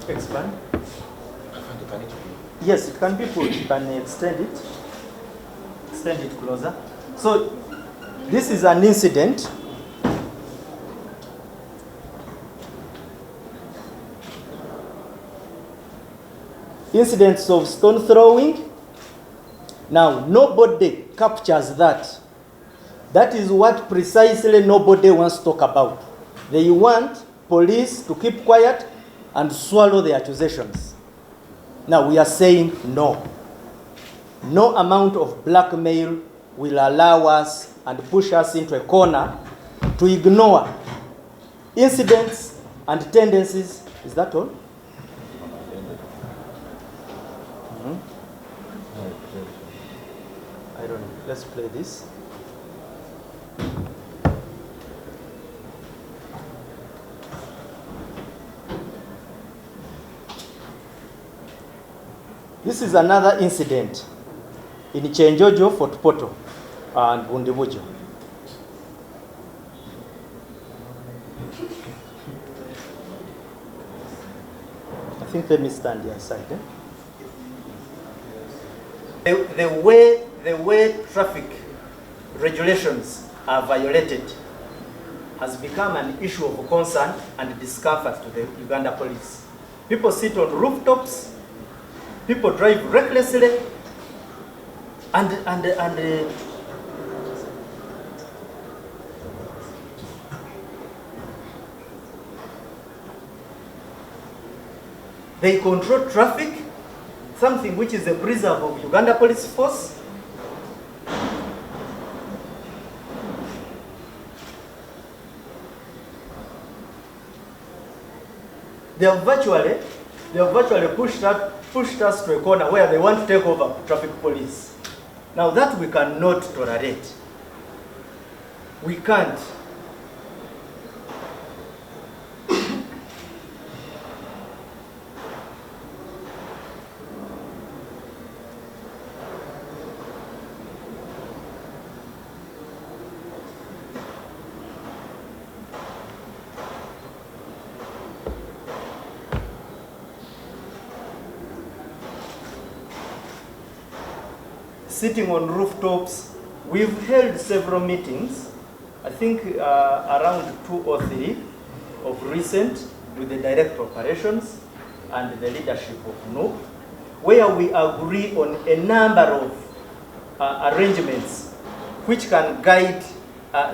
expand? Yes, it can be pulled. You can extend it. Extend it closer. So this is an incident. Incidents of stone throwing. Now, nobody captures that. That is what precisely nobody wants to talk about. They want police to keep quiet and swallow the accusations. Now, we are saying no. No amount of blackmail will allow us and push us into a corner to ignore incidents and tendencies. Is that all? I don't know. Let's play this. This is another incident in Chenjojo, Fort Poto, and Bundibujo. I think let me stand here aside. The way traffic regulations are violated has become an issue of concern and discomfort to the Uganda police. People sit on rooftops, people drive recklessly, and they control traffic, something which is a preserve of Uganda police force. They have virtually pushed us to a corner where they want to take over traffic police. Now that we cannot tolerate. We can't. Sitting on rooftops, we've held several meetings, I think around 2 or 3 of recent with the Director of Operations and the leadership of NOP, where we agree on a number of arrangements which can guide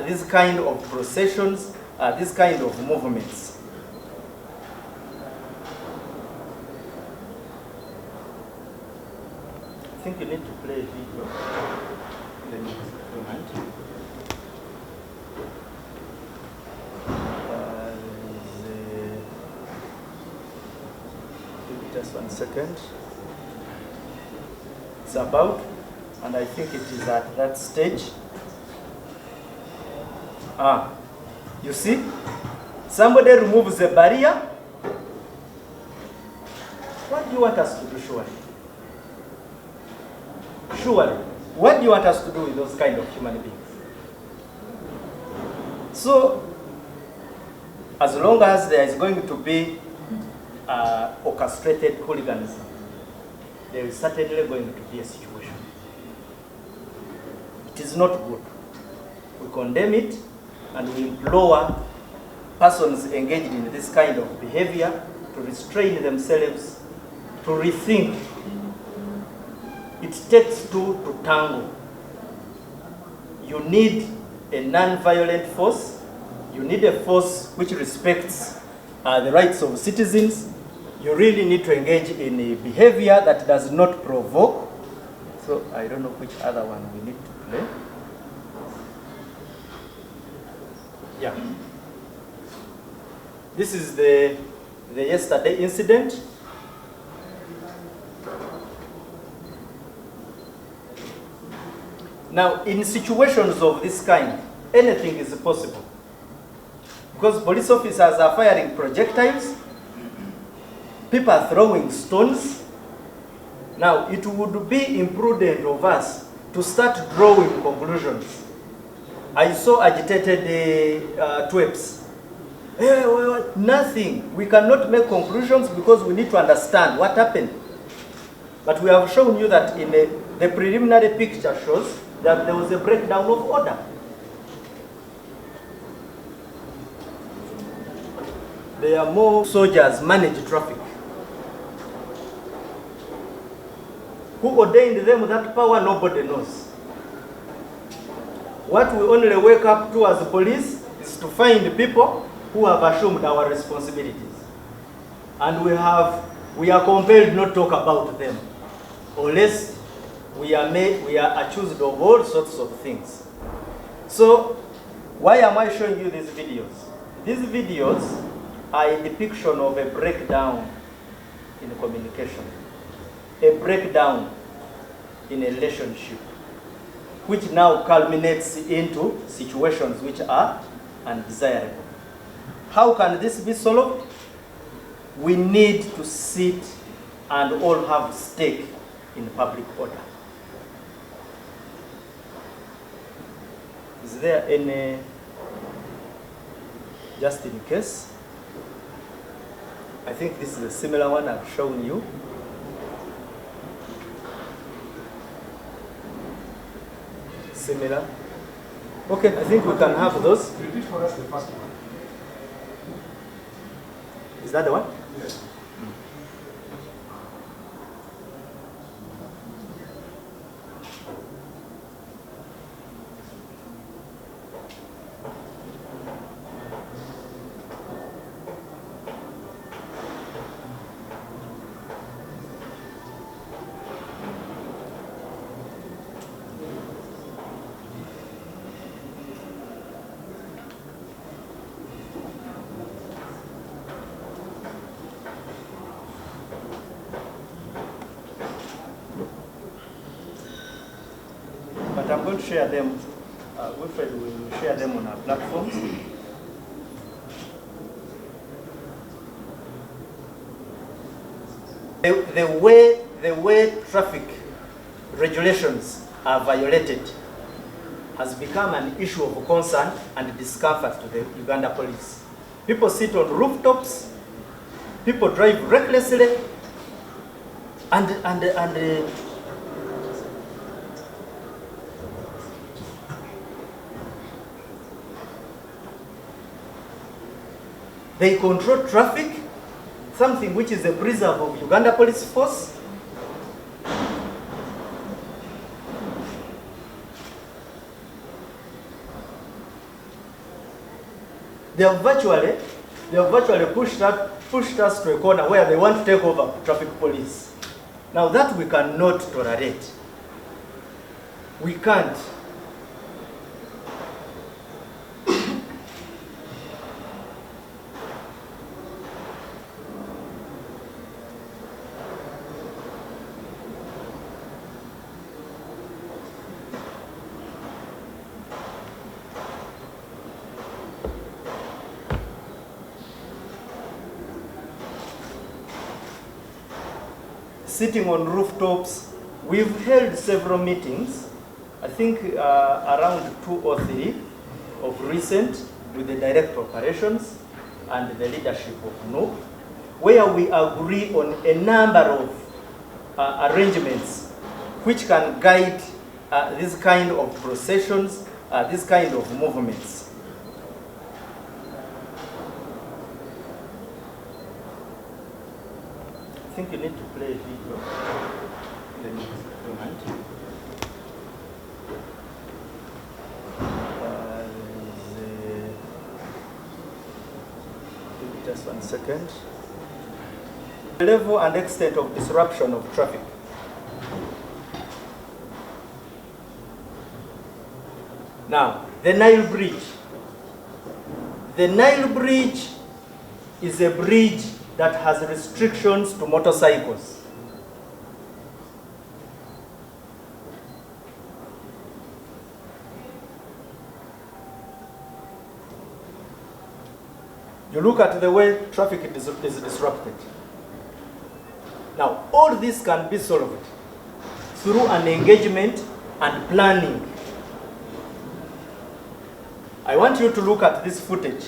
this kind of processions, this kind of movements. I think you need to play a video. Let me remind you. Just 1 second. It's about, and I think it is at that stage. You see? Somebody removes the barrier. What do you want us to do, surely? Surely, what do you want us to do with those kind of human beings? So, as long as there is going to be orchestrated hooliganism, there is certainly going to be a situation. It is not good. We condemn it and we implore persons engaged in this kind of behavior to restrain themselves, to rethink. It takes two to tango. You need a non-violent force. You need a force which respects the rights of citizens. You really need to engage in a behavior that does not provoke. So I don't know which other one we need to play. Yeah. This is the yesterday incident. Now, in situations of this kind, anything is possible. Because police officers are firing projectiles, people are throwing stones. Now, it would be imprudent of us to start drawing conclusions. I saw agitated twips. Nothing. We cannot make conclusions because we need to understand what happened. But we have shown you that in the preliminary picture shows that there was a breakdown of order. There are more soldiers manage traffic. Who ordained them that power, nobody knows. What we only wake up to as police is to find people who have assumed our responsibilities. And we are compelled not to talk about them, unless we are accused of all sorts of things. So, why am I showing you these videos? These videos are a depiction of a breakdown in communication, a breakdown in a relationship, which now culminates into situations which are undesirable. How can this be solved? We need to sit and all have stake in public order. Is there any, just in case? I think this is a similar one I've shown you. Similar. Okay, I think we can have those. Repeat for us the first one. Is that the one? Yes. But I'm going to share them. Wilfred will share them on our platforms. The way traffic regulations are violated has become an issue of concern and discomfort to the Uganda police. People sit on rooftops, people drive recklessly, and they control traffic, something which is a preserve of Uganda Police Force. They have virtually pushed us to a corner where they want to take over traffic police. Now that we cannot tolerate. We can't. Sitting on rooftops, we've held several meetings, I think around 2 or 3 of recent with the Director of Operations and the leadership of NOP, where we agree on a number of arrangements which can guide this kind of processions, this kind of movements. I think you need to play a video. Then you mind. Just 1 second. The level and extent of disruption of traffic. Now, the Nile Bridge. The Nile Bridge is a bridge that has restrictions to motorcycles. You look at the way traffic is disrupted. Now, all this can be solved through an engagement and planning. I want you to look at this footage.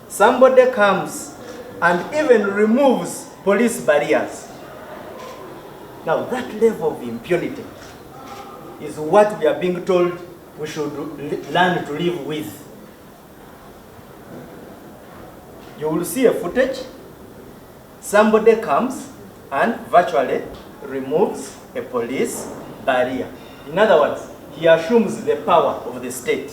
somebody comes and even removes police barriers. Now that level of impunity is what we are being told we should learn to live with. You will see a footage. Somebody comes and virtually removes a police barrier. In other words, he assumes the power of the state.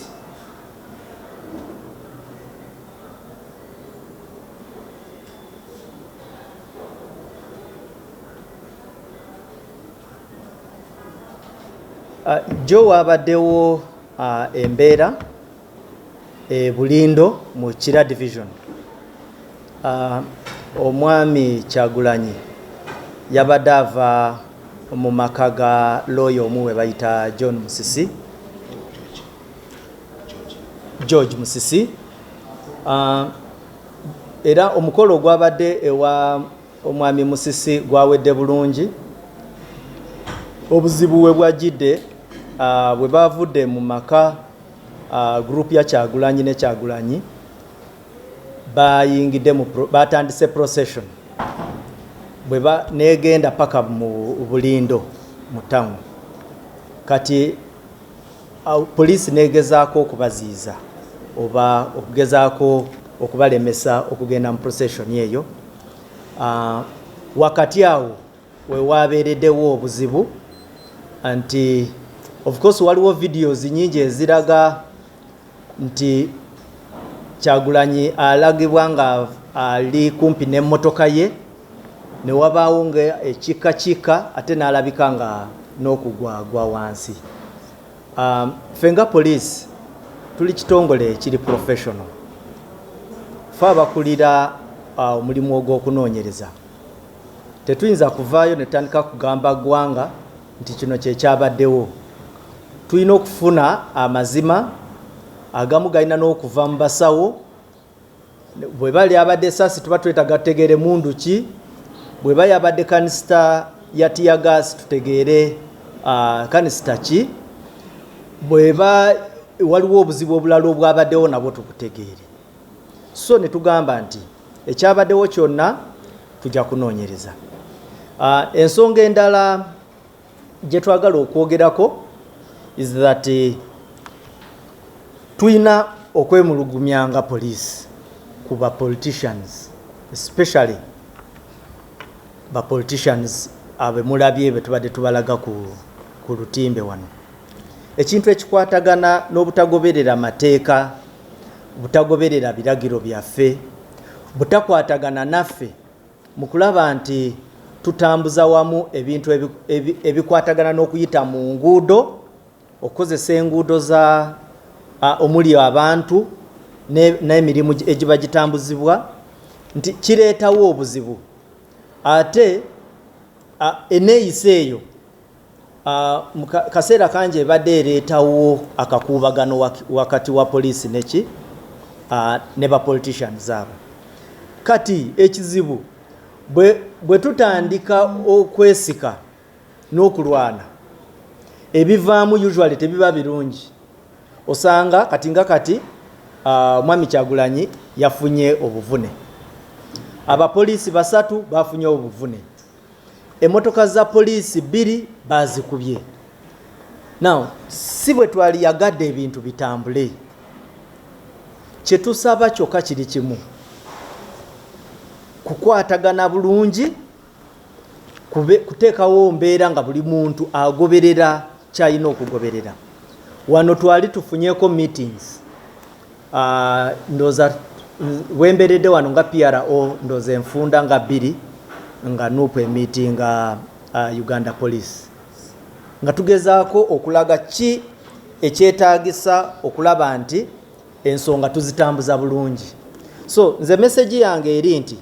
Joe wabaddewo embeera Bulindo mu Kira division. Omwami Kyagulanyi yabadde ava mu maka ga lawyer omu we bayita John Musisi, George Musisi. Era omukolo gwabadde ewa omwami Musisi gwawedde bulungi. Obuzibu we bwajjidde bwe bavudde mu maka group ya Kyagulanyi ne Kyagulanyi bayingidde batandise procession bwe negenda paka mu Bulindo mu town. Kati police negezaako okubaziiza oba okugezaako okubalemesa okugenda mu procession eyo. Wakati awo we wabeereddewo obuzibu nti of course waliwo videos nyingi eziraga nti Kyagulanyi alagibwa nga ali kumpi n'emmotoka ye ne wabaawo nga ekikakika ate n'alabika nga n'okugwagwa wansi. Ffe nga police tuli kitongole ekiri professional. Ffe abakulira omulimu ogw'okunoonyereza tetuyinza kuvaayo ne tutandika kugamba ggwanga nti kino kye kyabaddewo. Tulina okufuna amazima agamu galina n'okuva mu basawo. Bwe bali abadde esasi tuba twetaaga tutegeere mundu ki, bwe bali abadde kanisita ya tiyagasi tutegeere kanisita ki, bwe waliwo obuzibu obulala obwabaddewo nabwo tukutegeere. So ne tugamba nti ekyabaddewo kyonna tujja kunoonyereza. Ensonga endala gye twagala okwogerako is that tulina okwemulugumya nga police ku ba politicians, especially ba politicians abe mulabye be tubadde tubalaga ku lutimbe wano. Ekintu ekikwatagana n'obutagoberera mateeka, butagoberera biragiro byaffe, butakwatagana naffe mu kulaba nti tutambuza wamu ebintu ebikwatagana n'okuyita mu nguudo, okukozesa enguudo za omuli abantu n'emirimu egiba gitambuzibwa, nti kireetawo obuzibu. Ate eneeyisa eyo mu kaseera kangi ebadde ereetawo akakuubagano wakati wa poliisi ne ba politicians abo. Kati ekizibu bwe tutandika okwesika n'okulwana, ebivaamu usually tebiba birungi. Osanga kati nga kati mwami Kyagulanyi yafunye obuvune, abapoliisi 3 bafunye obuvune, emmotoka za poliisi 2 bazikubye. Now si bwe twali yagadde ebintu bitambule, kye tusaba kyokka kiri kimu: kukwatagana bulungi, kuteekawo mbeera nga buli muntu agoberera kyalina okugoberera. Wano twali tufunyeko meetings. Ndoza wemberedde wano nga PRO, ndoza enfunda nga 2 nga nupu meeting Uganda Police, nga tugezaako okulaga ki ekyetaagisa okulaba nti ensonga tuzitambuza bulungi. So nze message yange eri nti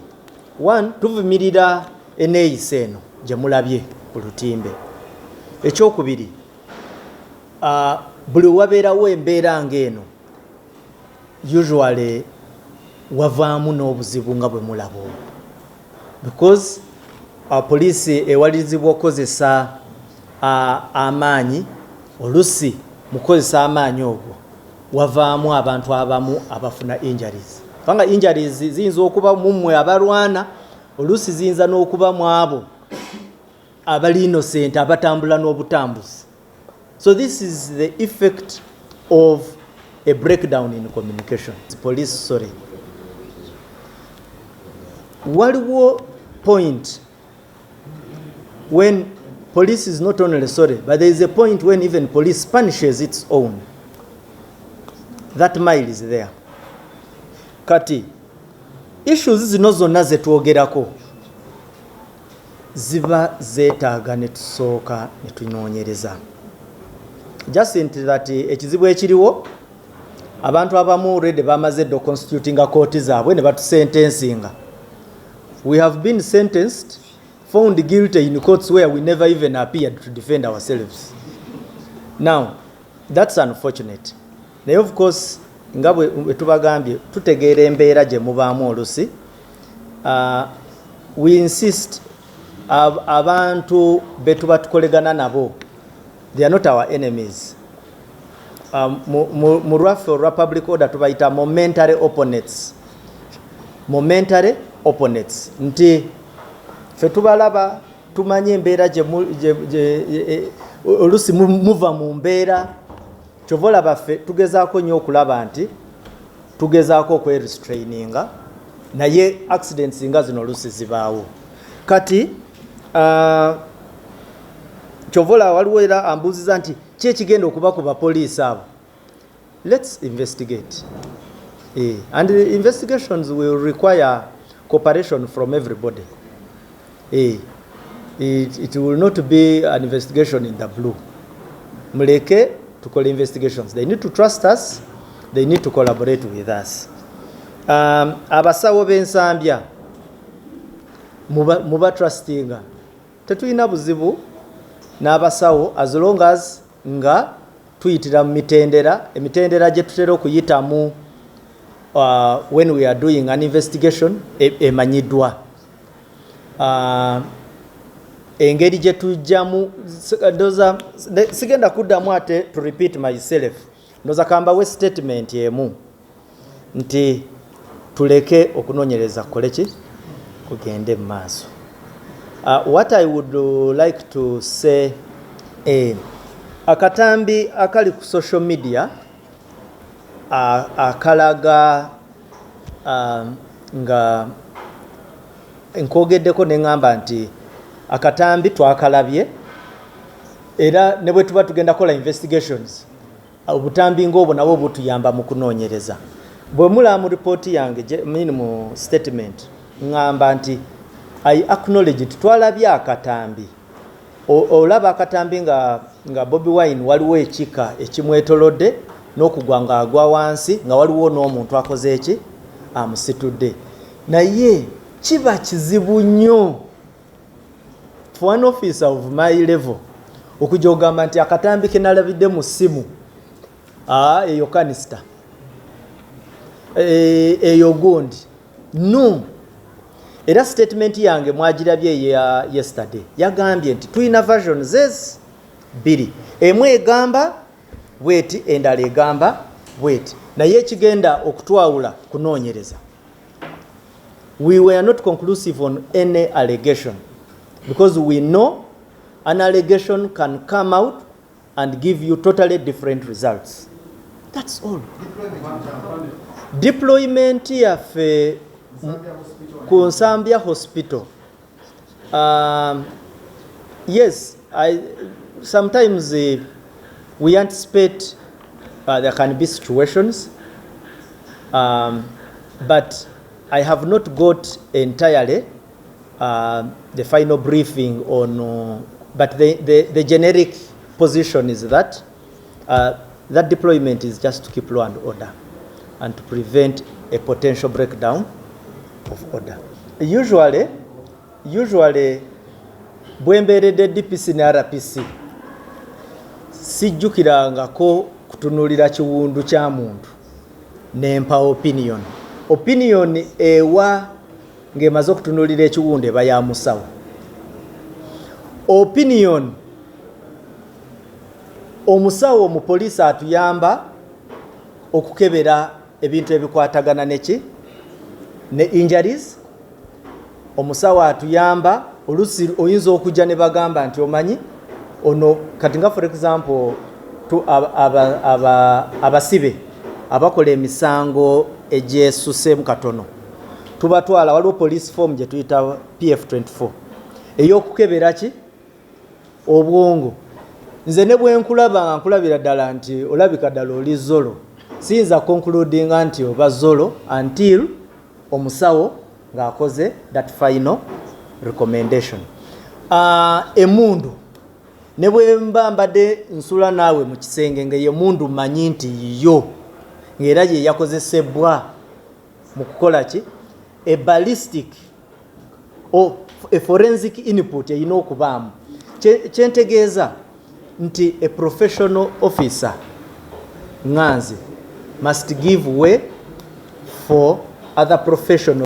1, tuvumirira eneeyisa eno gye mulabye ku lutimbe. Ekyokubiri, buli wabeerawo embeera ng'eno usually wavaamu n'obuzibu nga bwe mulaba, because poliisi ewalirizibwa okukozesa amaanyi, olusi mu kukozesa amaanyi ogwo wavaamu abantu abamu abafuna injuries. Kubanga injuries ziyinza okuba mummwe abalwana, oluusi ziyinza n'okuba mu abo abali innocent abatambula n'obutambuzi. So this is the effect of a breakdown in communication. Police, sorry. Waliwo point when police is not only sorry, but there is a point when even police punishes its own. That mile is there. Kati, issues zino zonna zetwogerako ziba zeetaaga ne tusooka ne tunoonyereza. Just into that ekizibu ekiriwo abantu abamu already bamaze ddo constituting court zaabwe ne batusentensinga. We have been sentenced, found guilty in courts where we never even appeared to defend ourselves. Now, that's unfortunate. Naye of course, nga bwe tubagambye tutegeera embeera gye mubaamu olusi. We insist abantu be tuba tukolegana nabo, they are not our enemies. Mu lwaffe olwa public order tubayita momentary opponents. Momentary opponents. Nti fe tubalaba tumanye embeera gye olusi muva mu mbeera kyovola baffe tugezaako nnyo okulaba nti tugezaako okwerestraininga naye accidents nga zino olusi zibaawo. Kati kyovola waliwo era ambuuziza nti ki ekigenda okuba ku bapoliisi abo. Let's investigate. And the investigations will require cooperation from everybody. It will not be an investigation in the blue. Muleke to call investigations. They need to trust us. They need to collaborate with us. Abasawo b'ensambya muba trustinga. Tetulina buzibu n'abasawo as long as nga tuyitira mu mitendera, emitendera gye tutera okuyitamu when we are doing an investigation emanyiddwa. Engeri gye tujjamu sigenda kuddamu ate to repeat myself. Ndoza kambawe statement emu nti tuleke okunoonyereza koleki kugende mu maaso. What I would like to say, akatambi akali ku social media akalaga nga nkogeddeko ne ngamba nti akatambi twakalabye era ne bwe tuba tugenda kola investigations obutambi ng'obwo nabwo butuyamba mu kunoonyereza. Bwe mulaba mu report yange mu statement ngamba nti I acknowledge it twalabye akatambi. Olaba akatambi nga Bobi Wine waliwo ekika ekimwetolodde n'okugwa nga agwa wansi nga waliwo n'omuntu akoze eki amusitudde. Naye kiba kizibu nnyo for an officer of my level okujja ogamba nti akatambi ke nalabidde mu ssimu eyo kanista eyo gundi no. Era statement yange mwagirabye ya yesterday yagambye nti tuyina versions bbiri, emu egamba bweti endala egamba bweti, naye ekigenda okutwawula kunoonyereza. We were not conclusive on any allegation because we know an allegation can come out and give you totally different results. That's all. Deployment yaffe ku Nsambya Hospital. Yes, sometimes we anticipate there can be situations, but I have not got entirely the final briefing on, but the generic position is that that deployment is just to keep law and order and to prevent a potential breakdown of order. Usually bwemberedde DPC ne RPC sijjukirangako kutunulira kiwundu kya muntu nempa opinion ewa ng'emaze okutunulira ekiwundu eba ya musawo. Opinion omusawo omupoliisi atuyamba okukebera ebintu ebikwatagana neki ne injuries omusawo atuyamba olusi oyinza okujja ne bagamba nti omanyi ono kati nga for example abasibe abakola emisango egyesuseemu katono tubatwala waliwo police form gye tuyita PF24 ey'okukebera ki obwongo. Nze ne bwe nkulaba nga nkulabira ddala nti olabika ddala oli zolo siyinza concludinga nti oba zolo until omusawo ng'akoze that final recommendation. Emundu ne bwe mba mbadde nsula naawe mu kisenge nga emundu mmanyi nti yo ng'era ye yakozesebwa mu kukola ki a ballistic or a forensic input eyina okubaamu. Kyentegeeza nti a professional officer nganzi must give way for other professionals